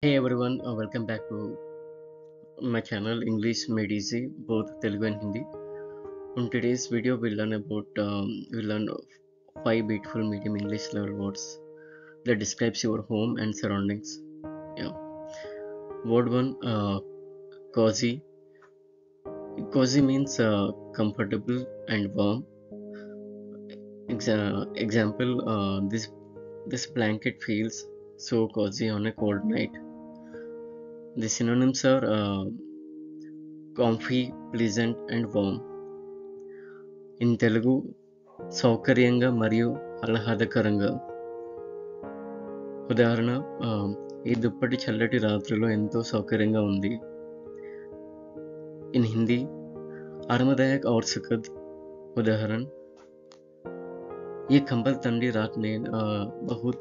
Hey everyone, welcome back to my channel English Made Easy, both Telugu and Hindi. In today's video, we'll learn of 5 beautiful medium English level words that describes your home and surroundings. Yeah, word one, cozy. Cozy means comfortable and warm. Example, this blanket feels so cozy on a cold night. The synonyms are comfy, pleasant, and warm. In Telugu, సౌకర్యంగా మరియు ఆహ్లాదకరంగా. ఉదాహరణ, ఆ, ఈ దుప్పటి చల్లటి రాత్రిలో ఎంతో సౌకర్యంగా ఉంది. ఇన్ హిందీ, आरामदायक और सुखद. उदाहरण, ये कंबल ठंडी रात में बहुत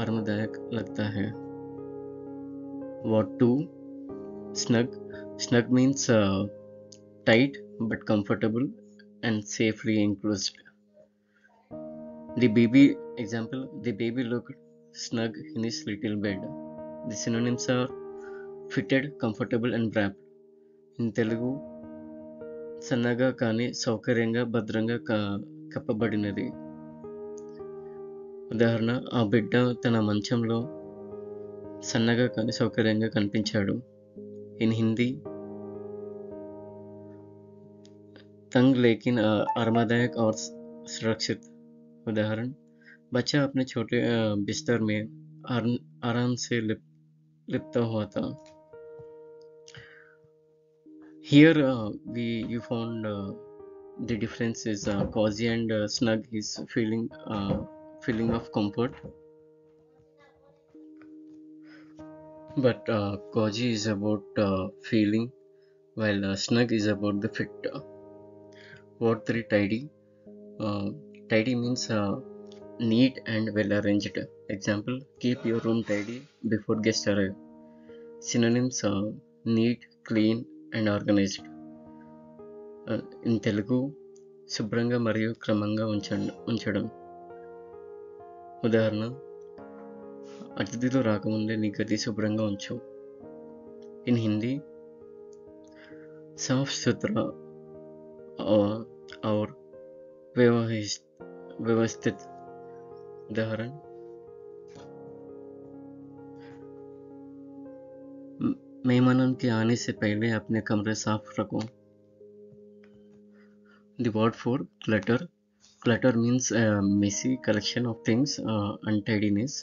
आरामदायक लगता है. Word 2, snug. Snug means tight but comfortable and safely enclosed. The baby looked snug in his little bed. The synonyms are fitted, comfortable, and wrapped. In Telugu, సన్నగా కానీ సౌకర్యంగా భద్రంగా కప్పబడినది. ఉదాహరణ, ఆ బిడ్డ తన మంచంలో సన్నగా కానీ సౌకర్యంగా కనిపించాడు. ఇన్ హిందీ, तंग लेकिन आरामदायक और सुरक्षित. उदाहरण, बच्चा अपने छोटे बिस्तर में आराम से लिपटा हुआ था. Here you found the difference is cozy and snug is feeling of comfort, but cozy is about feeling, while snug is about the fit. Word 3, tidy. Tidy means neat and well arranged. Example, keep your room tidy before guests arrive. Synonyms are neat, clean, and organized. In Telugu, శుభ్రంగా మరియు క్రమంగా ఉంచడం. ఉదాహరణ, అతిథులు రాకముందే నీ గది శుభ్రంగా ఉంచు. ఇన్ హిందీ, साफ सुथरा और व्यवस्थित. उदाहरण, मेहमानों के आने से पहले अपने कमरे साफ रखो. The word 4, clutter. Clutter means a messy collection of things, untidiness.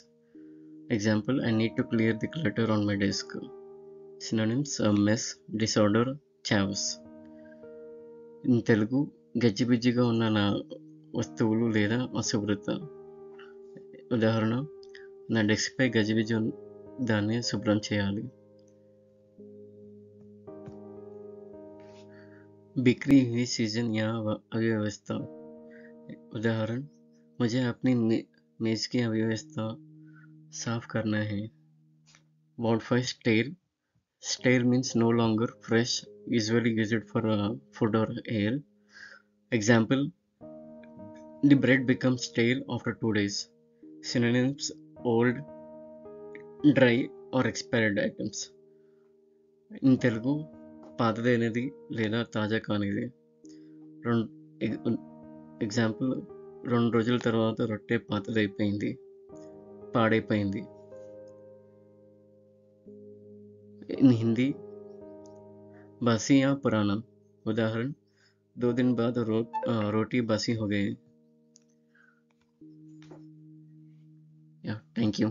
Example, I need to clear the clutter on my desk. Synonyms, mess, disorder, chaos. In Telugu, గజిబిజిగా ఉన్న నా వస్తువులు లేదా అశుభ్రత. ఉదాహరణ, నా డెస్క్పై గజిబిజి దాన్ని శుభ్రం చేయాలి. बिखरी हुई सीजन या अव्यवस्था. उदाहरण, मुझे अपनी मेज की अव्यवस्था साफ करना है. Word 5, stale. Stale means no longer fresh, usually used for food or ale. Example, the bread becomes stale after 2 days. Synonyms, old, dry, or expired items. In Telugu, పాతదైనది లేదా తాజా కానిది. ఎగ్జాంపుల్, 2 రోజుల తర్వాత రొట్టె పాడైపోయింది. ఇన్ హిందీ, बासी या पुराना. उदाहरण, 2 दिन बाद रोटी बासी हो गई. Yeah, thank you.